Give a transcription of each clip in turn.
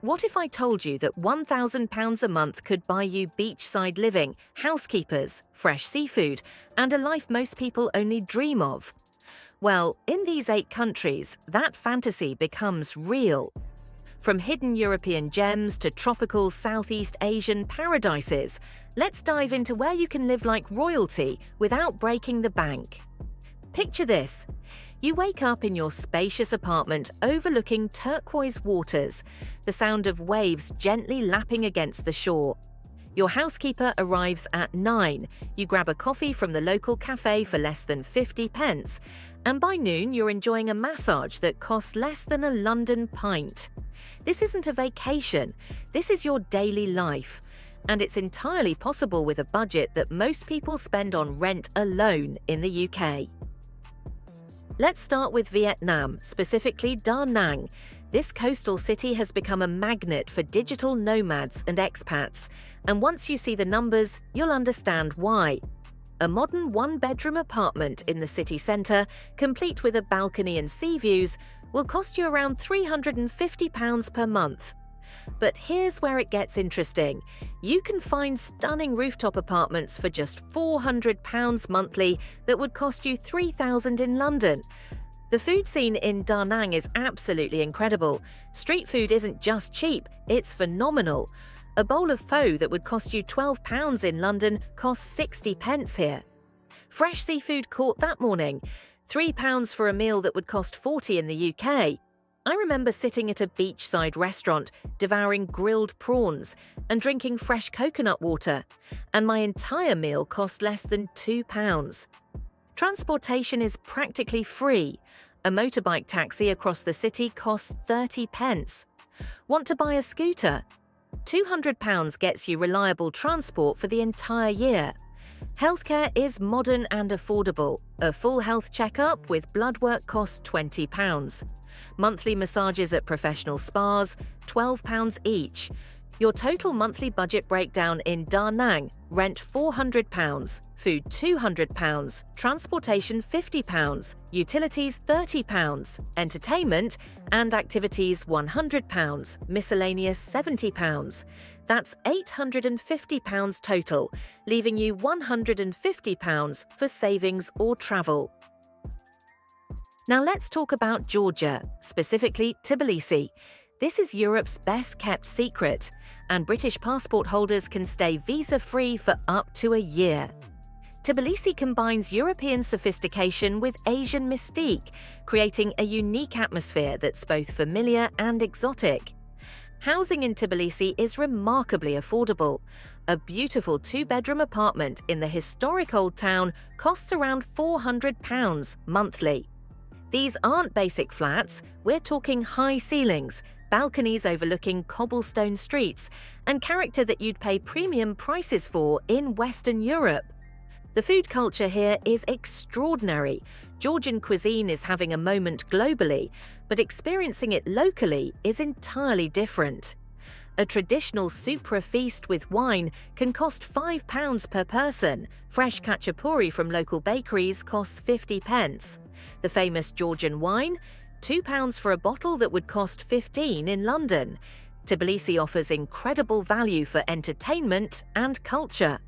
What if I told you that £1,000 a month could buy you beachside living, housekeepers, fresh seafood, and a life most people only dream of? Well, in these 8 countries, that fantasy becomes real. From hidden European gems to tropical Southeast Asian paradises, let's dive into where you can live like royalty without breaking the bank. Picture this. You wake up in your spacious apartment overlooking turquoise waters, the sound of waves gently lapping against the shore. Your housekeeper arrives at 9, you grab a coffee from the local cafe for less than 50 pence, and by noon you're enjoying a massage that costs less than a London pint. This isn't a vacation, this is your daily life, and it's entirely possible with a budget that most people spend on rent alone in the UK. Let's start with Vietnam, specifically Da Nang. This coastal city has become a magnet for digital nomads and expats, and once you see the numbers, you'll understand why. A modern one-bedroom apartment in the city centre, complete with a balcony and sea views, will cost you around £350 per month. But here's where it gets interesting. You can find stunning rooftop apartments for just £400 monthly that would cost you £3,000 in London. The food scene in Da Nang is absolutely incredible. Street food isn't just cheap, it's phenomenal. A bowl of pho that would cost you £12 in London costs 60 pence here. Fresh seafood caught that morning, £3 for a meal that would cost 40 in the UK. I remember sitting at a beachside restaurant, devouring grilled prawns and drinking fresh coconut water, and my entire meal cost less than £2. Transportation is practically free. A motorbike taxi across the city costs 30 pence. Want to buy a scooter? £200 gets you reliable transport for the entire year. Healthcare is modern and affordable. A full health checkup with blood work costs £20. Monthly massages at professional spas, £12 each. Your total monthly budget breakdown in Da Nang: rent £400, food £200, transportation £50, utilities £30, entertainment and activities £100, miscellaneous £70. That's £850 total, leaving you £150 for savings or travel. Now let's talk about Georgia, specifically Tbilisi. This is Europe's best-kept secret, and British passport holders can stay visa-free for up to a year. Tbilisi combines European sophistication with Asian mystique, creating a unique atmosphere that's both familiar and exotic. Housing in Tbilisi is remarkably affordable. A beautiful 2-bedroom apartment in the historic old town costs around £400 monthly. These aren't basic flats, we're talking high ceilings, balconies overlooking cobblestone streets, and character that you'd pay premium prices for in Western Europe. The food culture here is extraordinary. Georgian cuisine is having a moment globally, but experiencing it locally is entirely different. A traditional supra feast with wine can cost £5 per person. Fresh khachapuri from local bakeries costs 50 pence. The famous Georgian wine? £2 for a bottle that would cost 15 in London. Tbilisi offers incredible value for entertainment and culture.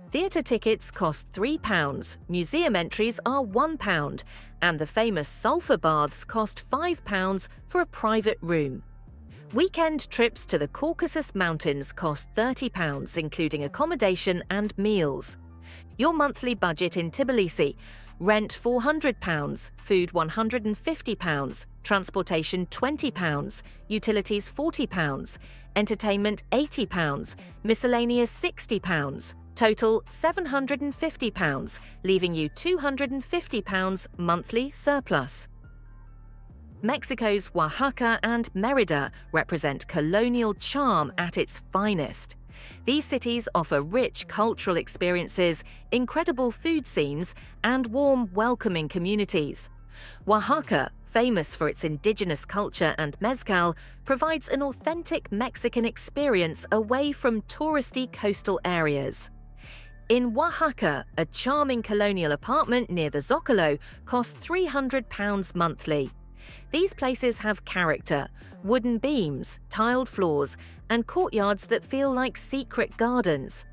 Theatre tickets cost £3, museum entries are £1, and the famous sulphur baths cost £5 for a private room. Weekend trips to the Caucasus Mountains cost £30, including accommodation and meals. Your monthly budget in Tbilisi: rent £400, food £150, transportation £20, utilities £40, entertainment £80, miscellaneous £60, total £750, leaving you £250 monthly surplus. Mexico's Oaxaca and Mérida represent colonial charm at its finest. These cities offer rich cultural experiences, incredible food scenes, and warm, welcoming communities. Oaxaca, famous for its indigenous culture and mezcal, provides an authentic Mexican experience away from touristy coastal areas. In Oaxaca, a charming colonial apartment near the Zocalo costs £300 monthly. These places have character, wooden beams, tiled floors, and courtyards that feel like secret gardens.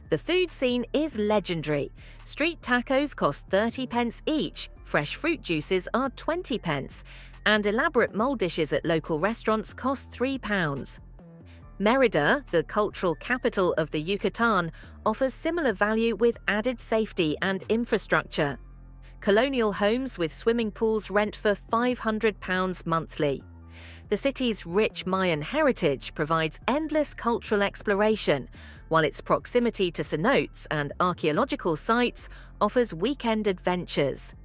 The food scene is legendary. Street tacos cost 30 pence each, fresh fruit juices are 20 pence, and elaborate mole dishes at local restaurants cost £3. Mérida, the cultural capital of the Yucatan, offers similar value with added safety and infrastructure. Colonial homes with swimming pools rent for £500 monthly. The city's rich Mayan heritage provides endless cultural exploration, while its proximity to cenotes and archaeological sites offers weekend adventures.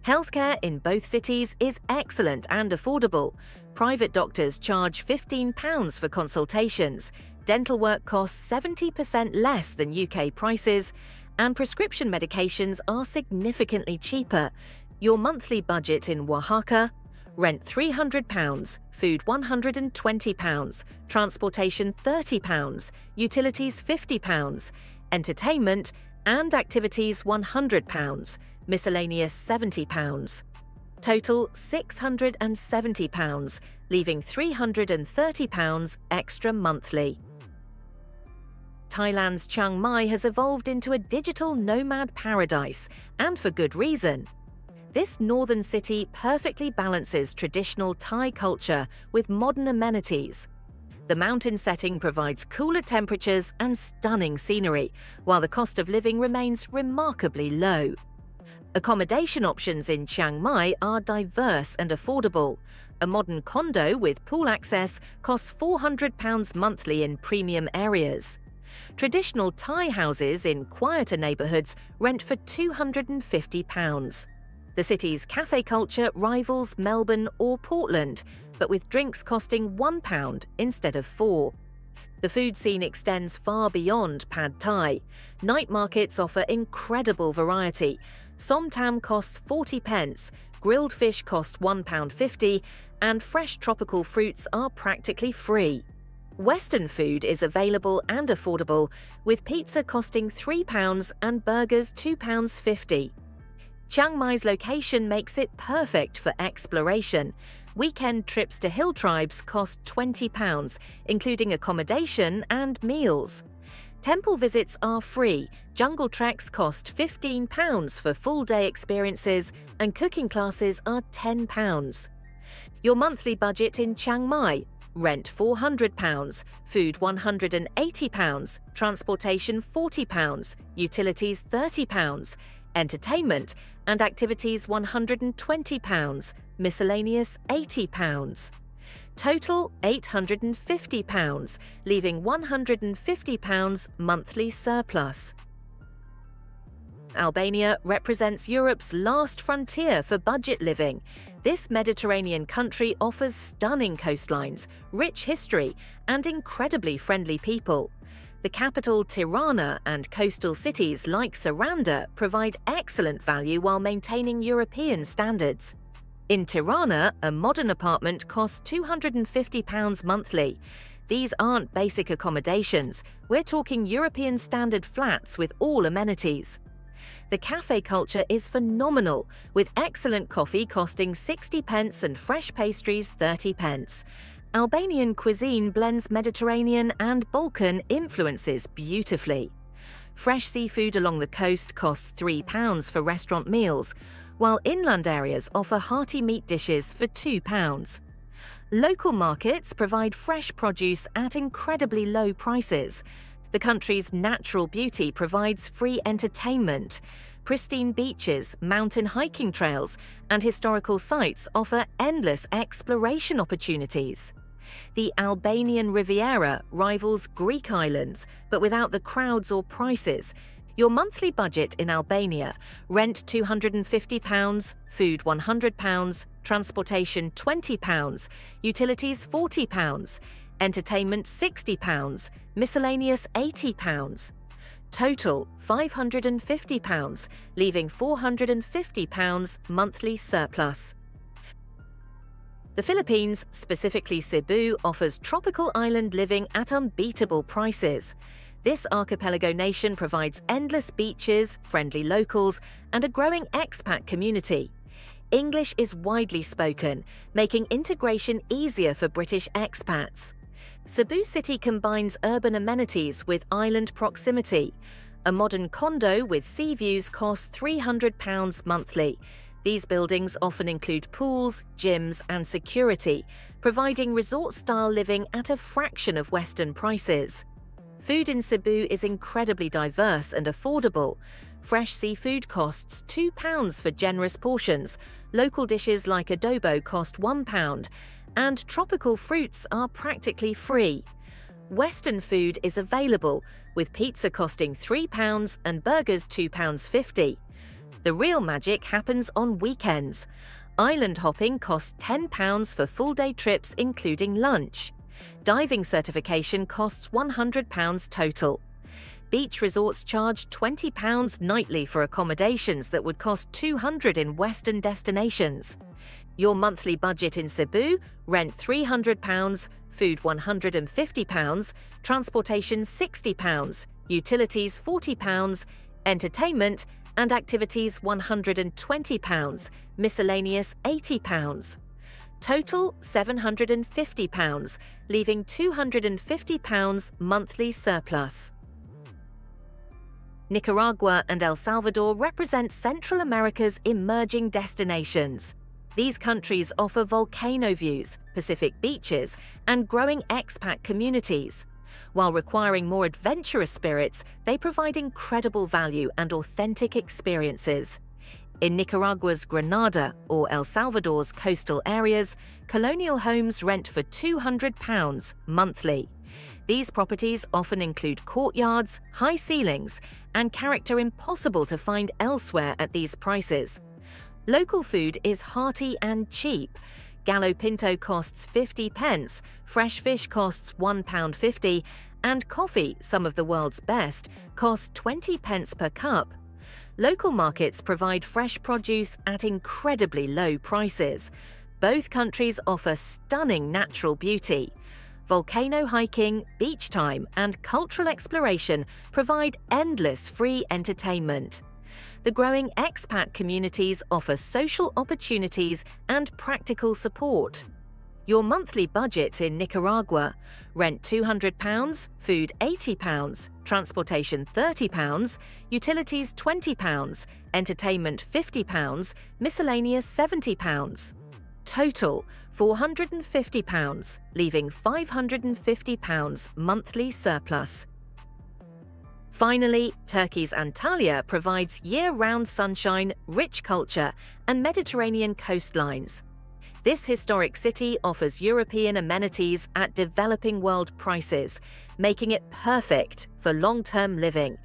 Healthcare in both cities is excellent and affordable. Private doctors charge £15 for consultations, dental work costs 70% less than UK prices, and prescription medications are significantly cheaper. Your monthly budget in Oaxaca: rent £300, food £120, transportation £30, utilities £50, entertainment and activities £100, miscellaneous £70. Total £670, leaving £330 extra monthly. Thailand's Chiang Mai has evolved into a digital nomad paradise, and for good reason. This northern city perfectly balances traditional Thai culture with modern amenities. The mountain setting provides cooler temperatures and stunning scenery, while the cost of living remains remarkably low. Accommodation options in Chiang Mai are diverse and affordable. A modern condo with pool access costs £400 monthly in premium areas. Traditional Thai houses in quieter neighbourhoods rent for £250. The city's cafe culture rivals Melbourne or Portland, but with drinks costing £1 instead of £4. The food scene extends far beyond pad Thai. Night markets offer incredible variety. Som tam costs 40 pence, grilled fish cost £1.50, and fresh tropical fruits are practically free. Western food is available and affordable, with pizza costing £3 and burgers £2.50. Chiang Mai's location makes it perfect for exploration. Weekend trips to hill tribes cost £20, including accommodation and meals. Temple visits are free, jungle treks cost £15 for full-day experiences, and cooking classes are £10. Your monthly budget in Chiang Mai: rent £400, food £180, transportation £40, utilities £30, entertainment and activities £120, miscellaneous £80. Total £850, leaving £150 monthly surplus. Albania represents Europe's last frontier for budget living. This Mediterranean country offers stunning coastlines, rich history, and incredibly friendly people. The capital Tirana and coastal cities like Saranda provide excellent value while maintaining European standards. In Tirana, a modern apartment costs £250 monthly. These aren't basic accommodations. We're talking European standard flats with all amenities. The cafe culture is phenomenal, with excellent coffee costing 60 pence and fresh pastries 30 pence. Albanian cuisine blends Mediterranean and Balkan influences beautifully. Fresh seafood along the coast costs £3 for restaurant meals, while inland areas offer hearty meat dishes for £2. Local markets provide fresh produce at incredibly low prices. The country's natural beauty provides free entertainment. Pristine beaches, mountain hiking trails, and historical sites offer endless exploration opportunities. The Albanian Riviera rivals Greek islands, but without the crowds or prices. Your monthly budget in Albania: rent £250, food £100, transportation £20, utilities £40, entertainment £60, miscellaneous £80. Total £550, leaving £450 monthly surplus. The Philippines, specifically Cebu, offers tropical island living at unbeatable prices. This archipelago nation provides endless beaches, friendly locals, and a growing expat community. English is widely spoken, making integration easier for British expats. Cebu City combines urban amenities with island proximity. A modern condo with sea views costs £300 monthly. These buildings often include pools, gyms, and security, providing resort-style living at a fraction of Western prices. Food in Cebu is incredibly diverse and affordable. Fresh seafood costs £2 for generous portions, local dishes like adobo cost £1, and tropical fruits are practically free. Western food is available, with pizza costing £3 and burgers £2.50. The real magic happens on weekends. Island hopping costs £10 for full-day trips including lunch. Diving certification costs £100 total. Beach resorts charge £20 nightly for accommodations that would cost £200 in Western destinations. Your monthly budget in Cebu: rent £300, food £150, transportation £60, utilities £40, entertainment and activities £120, miscellaneous £80. Total £750, leaving £250 monthly surplus. Nicaragua and El Salvador represent Central America's emerging destinations. These countries offer volcano views, Pacific beaches, and growing expat communities. While requiring more adventurous spirits, they provide incredible value and authentic experiences. In Nicaragua's Granada or El Salvador's coastal areas, colonial homes rent for £200 monthly. These properties often include courtyards, high ceilings, and character impossible to find elsewhere at these prices. Local food is hearty and cheap. Gallo pinto costs 50p, fresh fish costs £1.50, and coffee, some of the world's best, costs 20p per cup. Local markets provide fresh produce at incredibly low prices. Both countries offer stunning natural beauty. Volcano hiking, beach time, and cultural exploration provide endless free entertainment. The growing expat communities offer social opportunities and practical support. Your monthly budget in Nicaragua: rent £200, food £80, transportation £30, utilities £20, entertainment £50, miscellaneous £70. Total £450, leaving £550 monthly surplus. Finally, Turkey's Antalya provides year-round sunshine, rich culture, and Mediterranean coastlines. This historic city offers European amenities at developing world prices, making it perfect for long-term living.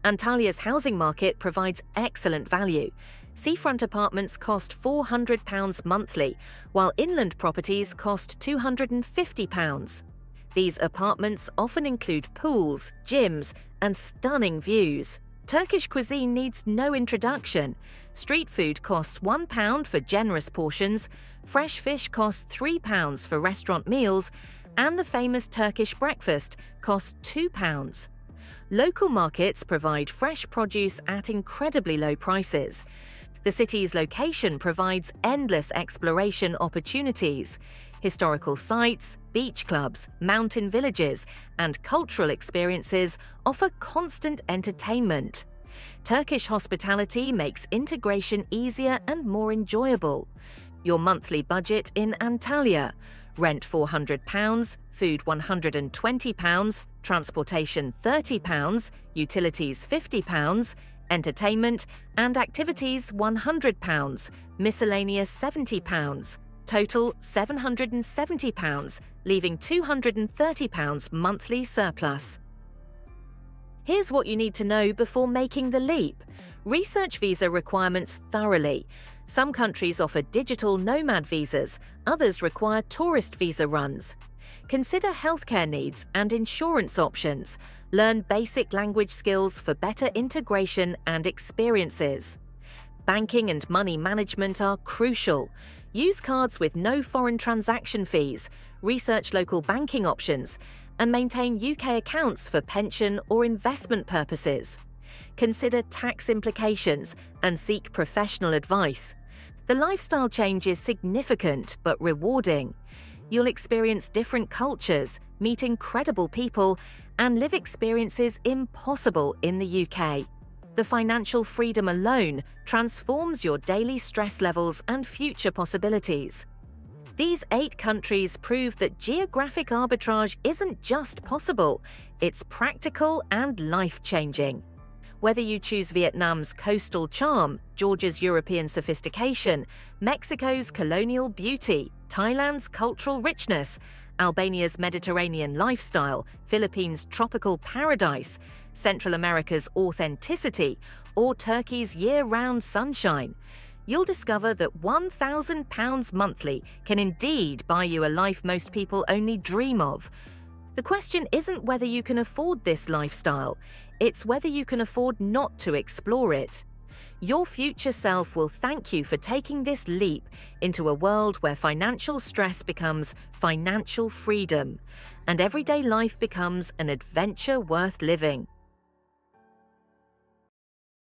Antalya's housing market provides excellent value. Seafront apartments cost £400 monthly, while inland properties cost £250. These apartments often include pools, gyms, and stunning views. Turkish cuisine needs no introduction. Street food costs £1 for generous portions, fresh fish costs £3 for restaurant meals, and the famous Turkish breakfast costs £2. Local markets provide fresh produce at incredibly low prices. The city's location provides endless exploration opportunities. Historical sites, beach clubs, mountain villages, and cultural experiences offer constant entertainment. Turkish hospitality makes integration easier and more enjoyable. Your monthly budget in Antalya: rent £400, food £120, transportation £30, utilities £50, entertainment and activities £100, miscellaneous £70. Total £770, leaving £230 monthly surplus. Here's what you need to know before making the leap. Research visa requirements thoroughly. Some countries offer digital nomad visas, others require tourist visa runs. Consider healthcare needs and insurance options. Learn basic language skills for better integration and experiences. Banking and money management are crucial. Use cards with no foreign transaction fees, research local banking options, and maintain UK accounts for pension or investment purposes. Consider tax implications and seek professional advice. The lifestyle change is significant but rewarding. You'll experience different cultures, meet incredible people, and live experiences impossible in the UK. The financial freedom alone transforms your daily stress levels and future possibilities. These 8 countries prove that geographic arbitrage isn't just possible, it's practical and life-changing. Whether you choose Vietnam's coastal charm, Georgia's European sophistication, Mexico's colonial beauty, Thailand's cultural richness, Albania's Mediterranean lifestyle, Philippines' tropical paradise, Central America's authenticity, or Turkey's year-round sunshine, you'll discover that £1,000 monthly can indeed buy you a life most people only dream of. The question isn't whether you can afford this lifestyle, it's whether you can afford not to explore it. Your future self will thank you for taking this leap into a world where financial stress becomes financial freedom, and everyday life becomes an adventure worth living.